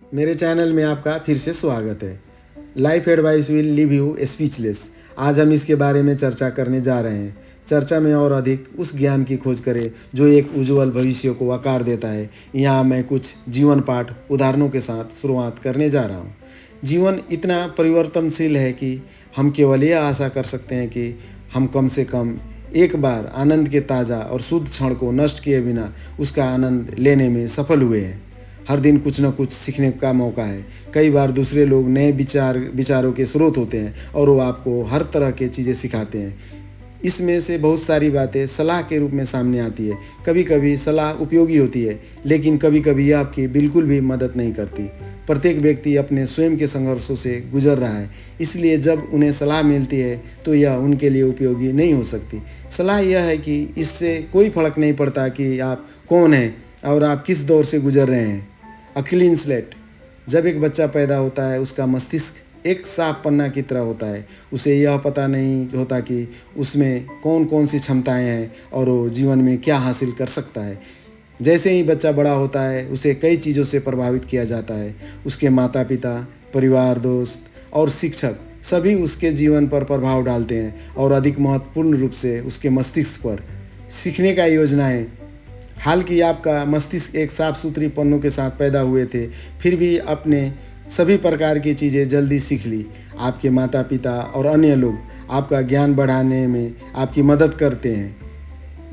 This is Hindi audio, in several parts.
मेरे चैनल में आपका फिर से स्वागत है। Life advice will leave you speechless. आज हम इसके बारे में चर्चा करने जा रहे हैं। चर्चा में और अधिक उस ज्ञान की खोज करें जो एक उज्जवल भविष्य को आकार देता है। यहाँ मैं कुछ जीवन पाठ उदाहरणों के साथ शुरुआत करने जा रहा हूँ। जीवन इतना परिवर्तनशील है कि हम केवल यह आशा कर सकते हैं कि हम कम से कम एक बार आनंद के ताज़ा और शुद्ध क्षण को नष्ट किए बिना उसका आनंद लेने में सफल हुए हैं। हर दिन कुछ न कुछ सीखने का मौका है। कई बार दूसरे लोग नए विचारों के स्रोत होते हैं और वो आपको हर तरह की चीज़ें सिखाते हैं। इसमें से बहुत सारी बातें सलाह के रूप में सामने आती है। कभी कभी सलाह उपयोगी होती है, लेकिन कभी कभी यह आपकी बिल्कुल भी मदद नहीं करती। प्रत्येक व्यक्ति अपने स्वयं के संघर्षों से गुजर रहा है, इसलिए जब उन्हें सलाह मिलती है तो यह उनके लिए उपयोगी नहीं हो सकती। सलाह यह है कि इससे कोई फर्क नहीं पड़ता कि आप कौन हैं और आप किस दौर से गुजर रहे हैं। A clean slate. जब एक बच्चा पैदा होता है, उसका मस्तिष्क एक साफ पन्ना की तरह होता है। उसे यह पता नहीं होता कि उसमें कौन कौन सी क्षमताएं हैं और वो जीवन में क्या हासिल कर सकता है। जैसे ही बच्चा बड़ा होता है, उसे कई चीज़ों से प्रभावित किया जाता है। उसके माता पिता, परिवार, दोस्त और शिक्षक सभी उसके जीवन पर प्रभाव डालते हैं और अधिक महत्वपूर्ण रूप से उसके मस्तिष्क पर। सीखने का योजनाएं। हालांकि आपका मस्तिष्क एक साफ सुथरी पन्नों के साथ पैदा हुए थे, फिर भी अपने सभी प्रकार की चीज़ें जल्दी सीख ली। आपके माता पिता और अन्य लोग आपका ज्ञान बढ़ाने में आपकी मदद करते हैं।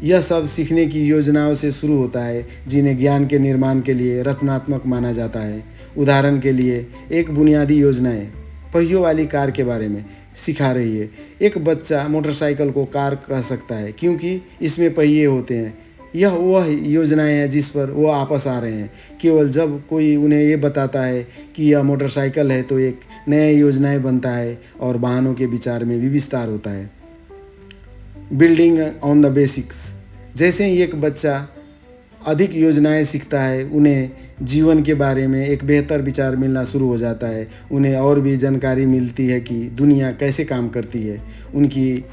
यह सब सीखने की योजनाओं से शुरू होता है, जिन्हें ज्ञान के निर्माण के लिए रचनात्मक माना जाता है। उदाहरण के लिए, एक बुनियादी योजनाएं पहियों वाली कार के बारे में सिखा रही है। एक बच्चा मोटरसाइकिल को कार कह सकता है क्योंकि इसमें पहिए होते हैं। यह वह योजनाएं हैं जिस पर वो आपस आ रहे हैं। केवल जब कोई उन्हें ये बताता है कि यह मोटरसाइकिल है तो एक नया योजनाएं बनता है और वाहनों के विचार में भी विस्तार होता है। Building on the basics. जैसे ही एक बच्चा अधिक योजनाएं सीखता है, उन्हें जीवन के बारे में एक बेहतर विचार मिलना शुरू हो जाता है। उन्हें और भी जानकारी मिलती है कि दुनिया कैसे काम करती है, उनकी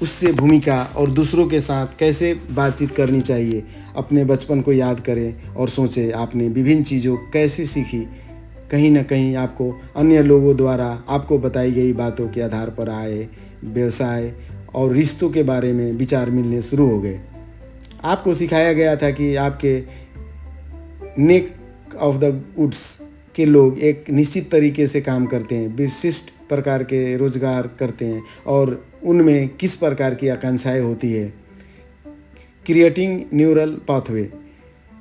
उससे भूमिका और दूसरों के साथ कैसे बातचीत करनी चाहिए। अपने बचपन को याद करें और सोचें आपने विभिन्न चीज़ों कैसे सीखी। कहीं ना कहीं आपको अन्य लोगों द्वारा आपको बताई गई बातों के आधार पर आए व्यवसाय और रिश्तों के बारे में विचार मिलने शुरू हो गए। आपको सिखाया गया था कि आपके नेक ऑफ द वुड्स के लोग एक निश्चित तरीके से काम करते हैं, विशिष्ट प्रकार के रोजगार करते हैं और उनमें किस प्रकार की आकांक्षाएं होती है। Creating neural pathway.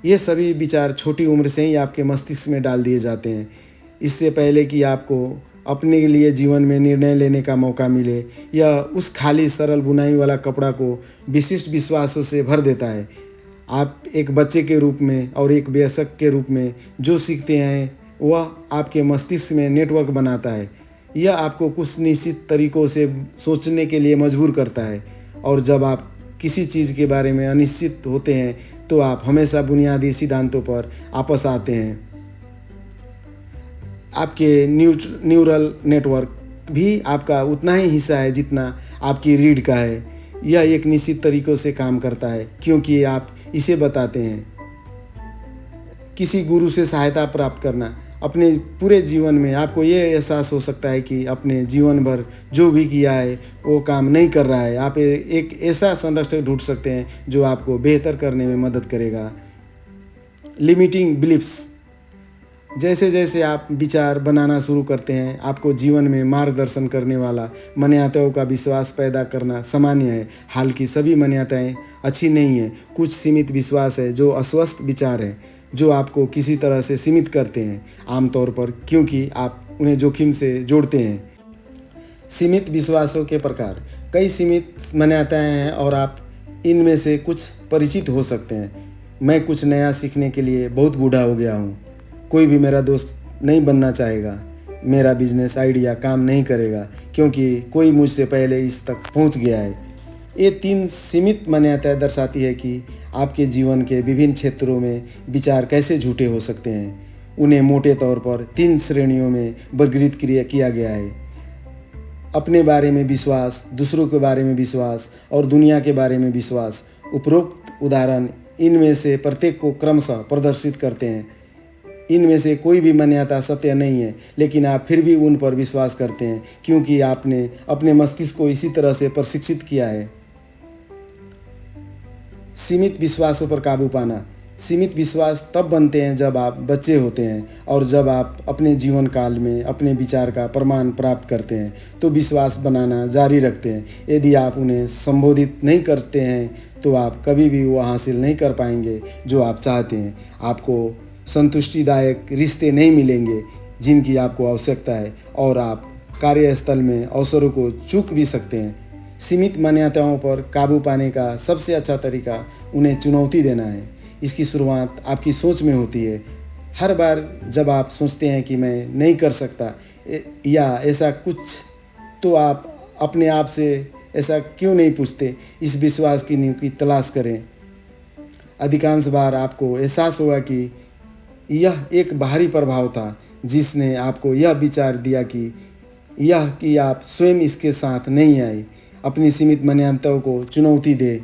ये सभी विचार छोटी उम्र से ही आपके मस्तिष्क में डाल दिए जाते हैं, इससे पहले कि आपको अपने लिए जीवन में निर्णय लेने का मौका मिले। यह उस खाली सरल बुनाई वाला कपड़ा को विशिष्ट विश्वासों से भर देता है। आप एक बच्चे के रूप में और एक वयस्क के रूप में जो सीखते हैं वह आपके मस्तिष्क में नेटवर्क बनाता है। यह आपको कुछ निश्चित तरीक़ों से सोचने के लिए मजबूर करता है, और जब आप किसी चीज़ के बारे में अनिश्चित होते हैं तो आप हमेशा बुनियादी सिद्धांतों पर वापस आते हैं। आपके न्यूरल नेटवर्क भी आपका उतना ही हिस्सा है जितना आपकी रीढ़ का है। यह एक निश्चित तरीक़ों से काम करता है क्योंकि आप इसे बताते हैं। किसी गुरु से सहायता प्राप्त करना। अपने पूरे जीवन में आपको ये एहसास हो सकता है कि अपने जीवन भर जो भी किया है वो काम नहीं कर रहा है। आप एक ऐसा संरक्षक ढूंढ सकते हैं जो आपको बेहतर करने में मदद करेगा। Limiting beliefs. जैसे जैसे आप विचार बनाना शुरू करते हैं, आपको जीवन में मार्गदर्शन करने वाला मान्यताओं का विश्वास पैदा करना सामान्य है। हालांकि सभी मान्यताएं अच्छी नहीं हैं। कुछ सीमित विश्वास है जो अस्वस्थ विचार हैं, जो आपको किसी तरह से सीमित करते हैं, आमतौर पर क्योंकि आप उन्हें जोखिम से जोड़ते हैं। सीमित विश्वासों के प्रकार। कई सीमित मान्यताएं हैं और आप इनमें से कुछ परिचित हो सकते हैं। मैं कुछ नया सीखने के लिए बहुत बूढ़ा हो गया हूँ। कोई भी मेरा दोस्त नहीं बनना चाहेगा। मेरा बिजनेस आइडिया काम नहीं करेगा क्योंकि कोई मुझसे पहले इस तक पहुँच गया है। ये 3 सीमित मान्यताएं दर्शाती है कि आपके जीवन के विभिन्न क्षेत्रों में विचार कैसे झूठे हो सकते हैं। उन्हें मोटे तौर पर 3 श्रेणियों में वर्गीकृत किया गया है। अपने बारे में विश्वास, दूसरों के बारे में विश्वास और दुनिया के बारे में विश्वास। उपरोक्त उदाहरण इनमें से प्रत्येक को क्रमशः प्रदर्शित करते हैं। इनमें से कोई भी मान्यता सत्य नहीं है, लेकिन आप फिर भी उन पर विश्वास करते हैं क्योंकि आपने अपने मस्तिष्क को इसी तरह से प्रशिक्षित किया है। सीमित विश्वासों पर काबू पाना। सीमित विश्वास तब बनते हैं जब आप बच्चे होते हैं और जब आप अपने जीवन काल में अपने विचार का प्रमाण प्राप्त करते हैं तो विश्वास बनाना जारी रखते हैं। यदि आप उन्हें संबोधित नहीं करते हैं तो आप कभी भी वो हासिल नहीं कर पाएंगे जो आप चाहते हैं। आपको संतुष्टिदायक रिश्ते नहीं मिलेंगे जिनकी आपको आवश्यकता है और आप कार्यस्थल में अवसरों को चूक भी सकते हैं। सीमित मान्यताओं पर काबू पाने का सबसे अच्छा तरीका उन्हें चुनौती देना है। इसकी शुरुआत आपकी सोच में होती है। हर बार जब आप सोचते हैं कि मैं नहीं कर सकता या ऐसा कुछ, तो आप अपने आप से ऐसा क्यों नहीं पूछते। इस विश्वास की नींव की तलाश करें। अधिकांश बार आपको एहसास होगा कि यह एक बाहरी प्रभाव था जिसने आपको यह विचार दिया कि आप स्वयं इसके साथ नहीं आए। अपनी सीमित मान्यताओं को चुनौती दे।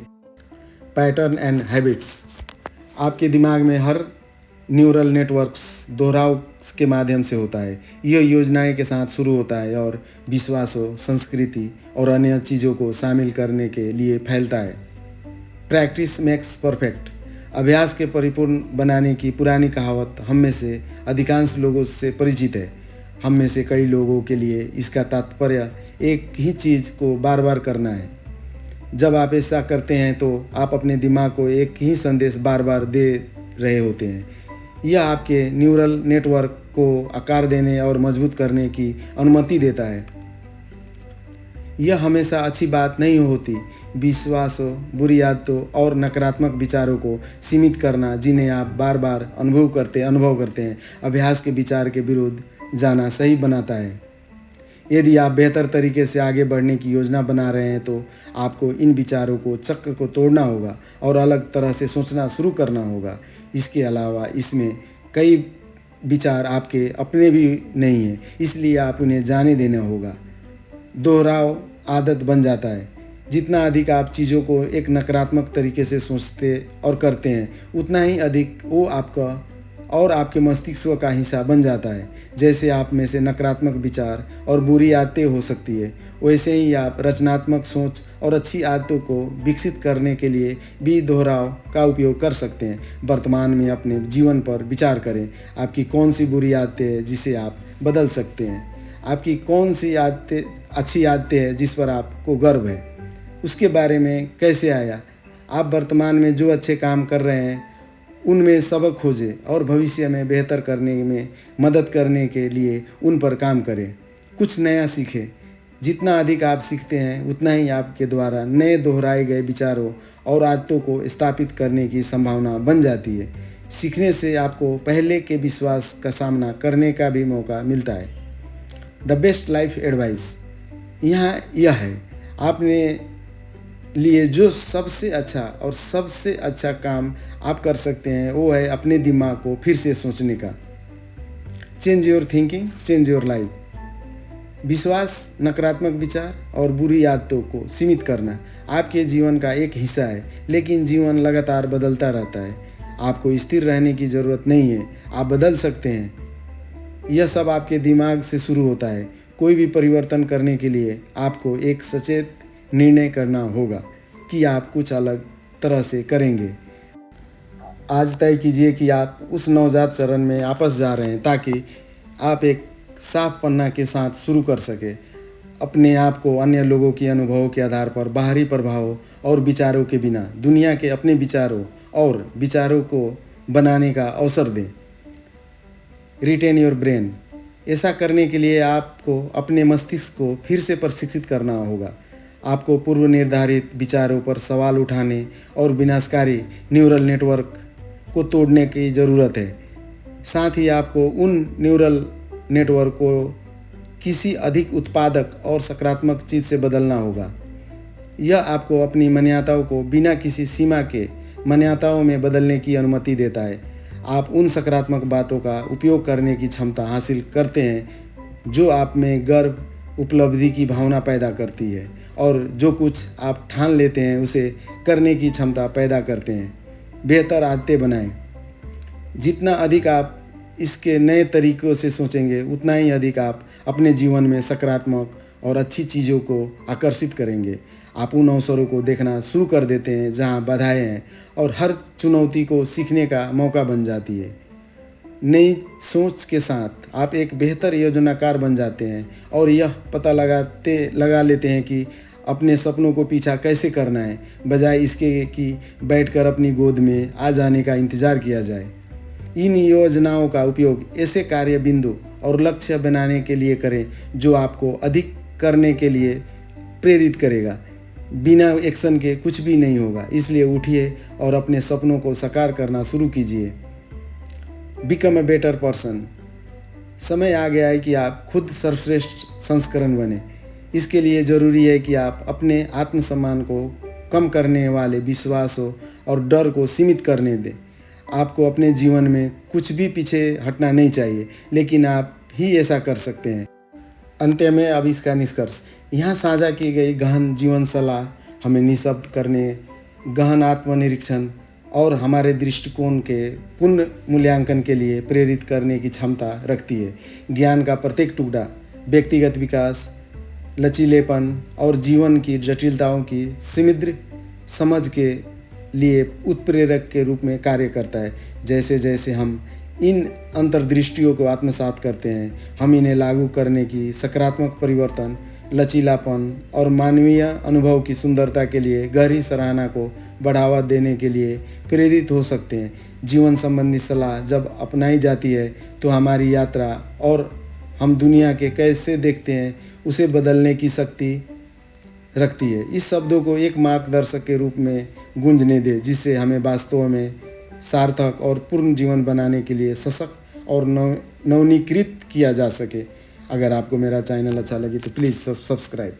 Pattern and habits. आपके दिमाग में हर न्यूरल नेटवर्क्स दोहराव के माध्यम से होता है। यह योजनाएं के साथ शुरू होता है और विश्वासों, संस्कृति और अन्य चीज़ों को शामिल करने के लिए फैलता है। Practice makes perfect. अभ्यास के परिपूर्ण बनाने की पुरानी कहावत हम में से अधिकांश लोगों से परिचित है। हम में से कई लोगों के लिए इसका तात्पर्य एक ही चीज़ को बार बार करना है। जब आप ऐसा करते हैं तो आप अपने दिमाग को एक ही संदेश बार बार दे रहे होते हैं। यह आपके न्यूरल नेटवर्क को आकार देने और मजबूत करने की अनुमति देता है। यह हमेशा अच्छी बात नहीं होती। विश्वासों, बुरी आदतों और नकारात्मक विचारों को सीमित करना जिन्हें आप बार बार अनुभव करते हैं, अभ्यास के विचार के विरुद्ध जाना सही बनाता है। यदि आप बेहतर तरीके से आगे बढ़ने की योजना बना रहे हैं तो आपको इन विचारों को चक्र को तोड़ना होगा और अलग तरह से सोचना शुरू करना होगा। इसके अलावा इसमें कई विचार आपके अपने भी नहीं हैं, इसलिए आप उन्हें जाने देना होगा। दोहराव आदत बन जाता है। जितना अधिक आप चीज़ों को एक नकारात्मक तरीके से सोचते और करते हैं, उतना ही अधिक वो आपका और आपके मस्तिष्क का हिस्सा बन जाता है। जैसे आप में से नकारात्मक विचार और बुरी आदतें हो सकती है, वैसे ही आप रचनात्मक सोच और अच्छी आदतों को विकसित करने के लिए भी दोहराव का उपयोग कर सकते हैं। वर्तमान में अपने जीवन पर विचार करें। आपकी कौन सी बुरी आदतें हैं जिसे आप बदल सकते हैं? आपकी कौन सी आदतें अच्छी आदतें हैं जिस पर आपको गर्व है? उसके बारे में कैसे आया? आप वर्तमान में जो अच्छे काम कर रहे हैं उनमें सबक खोजें और भविष्य में बेहतर करने में मदद करने के लिए उन पर काम करें। कुछ नया सीखें। जितना अधिक आप सीखते हैं उतना ही आपके द्वारा नए दोहराए गए विचारों और आदतों को स्थापित करने की संभावना बन जाती है। सीखने से आपको पहले के विश्वास का सामना करने का भी मौका मिलता है। द बेस्ट लाइफ एडवाइस यहाँ यह है, आपने लिए जो सबसे अच्छा काम आप कर सकते हैं वो है अपने दिमाग को फिर से सोचने का। Change your thinking, change your life. विश्वास, नकारात्मक विचार और बुरी आदतों को सीमित करना आपके जीवन का एक हिस्सा है, लेकिन जीवन लगातार बदलता रहता है। आपको स्थिर रहने की ज़रूरत नहीं है, आप बदल सकते हैं। यह सब आपके दिमाग से शुरू होता है। कोई भी परिवर्तन करने के लिए आपको एक सचेत निर्णय करना होगा कि आप कुछ अलग तरह से करेंगे। आज तय कीजिए कि आप उस नवजात चरण में वापस जा रहे हैं ताकि आप एक साफ पन्ना के साथ शुरू कर सकें। अपने आप को अन्य लोगों के अनुभवों के आधार पर बाहरी प्रभावों और विचारों के बिना दुनिया के अपने विचारों को बनाने का अवसर दें। Retain your brain. ऐसा करने के लिए आपको अपने मस्तिष्क को फिर से प्रशिक्षित करना होगा। आपको पूर्व निर्धारित विचारों पर सवाल उठाने और विनाशकारी न्यूरल नेटवर्क को तोड़ने की ज़रूरत है। साथ ही आपको उन न्यूरल नेटवर्क को किसी अधिक उत्पादक और सकारात्मक चीज़ से बदलना होगा। यह आपको अपनी मान्यताओं को बिना किसी सीमा के मान्यताओं में बदलने की अनुमति देता है। आप उन सकारात्मक बातों का उपयोग करने की क्षमता हासिल करते हैं जो आप में गर्व, उपलब्धि की भावना पैदा करती है और जो कुछ आप ठान लेते हैं उसे करने की क्षमता पैदा करते हैं। बेहतर आदतें बनाएं। जितना अधिक आप इसके नए तरीक़ों से सोचेंगे उतना ही अधिक आप अपने जीवन में सकारात्मक और अच्छी चीज़ों को आकर्षित करेंगे। आप उन अवसरों को देखना शुरू कर देते हैं जहां बाधाएं हैं और हर चुनौती को सीखने का मौका बन जाती है। नई सोच के साथ आप एक बेहतर योजनाकार बन जाते हैं और यह पता लगा लेते हैं कि अपने सपनों को पीछा कैसे करना है, बजाय इसके कि बैठकर अपनी गोद में आ जाने का इंतज़ार किया जाए। इन योजनाओं का उपयोग ऐसे कार्य बिंदु और लक्ष्य बनाने के लिए करें जो आपको अधिक करने के लिए प्रेरित करेगा। बिना एक्शन के कुछ भी नहीं होगा, इसलिए उठिए और अपने सपनों को साकार करना शुरू कीजिए। Become a better person. समय आ गया है कि आप खुद सर्वश्रेष्ठ संस्करण बने। इसके लिए ज़रूरी है कि आप अपने आत्मसम्मान को कम करने वाले विश्वासों और डर को सीमित करने दें। आपको अपने जीवन में कुछ भी पीछे हटना नहीं चाहिए, लेकिन आप ही ऐसा कर सकते हैं। अंत में अब इसका निष्कर्ष। यहाँ साझा की गई गहन जीवन सलाह हमें निःशब्द करने, गहन आत्मनिरीक्षण और हमारे दृष्टिकोण के पुनः मूल्यांकन के लिए प्रेरित करने की क्षमता रखती है। ज्ञान का प्रत्येक टुकड़ा व्यक्तिगत विकास, लचीलेपन और जीवन की जटिलताओं की समृद्ध समझ के लिए उत्प्रेरक के रूप में कार्य करता है। जैसे जैसे हम इन अंतर्दृष्टियों को आत्मसात करते हैं, हम इन्हें लागू करने की सकारात्मक परिवर्तन, लचीलापन और मानवीय अनुभव की सुंदरता के लिए गहरी सराहना को बढ़ावा देने के लिए प्रेरित हो सकते हैं। जीवन संबंधी सलाह जब अपनाई जाती है तो हमारी यात्रा और हम दुनिया के कैसे देखते हैं उसे बदलने की शक्ति रखती है। इस शब्दों को एक मार्गदर्शक के रूप में गूंजने दे, जिससे हमें वास्तव में सार्थक और पूर्ण जीवन बनाने के लिए सशक्त और नवीनीकृत किया जा सके। अगर आपको मेरा चैनल अच्छा लगे तो प्लीज़ सब्सक्राइब।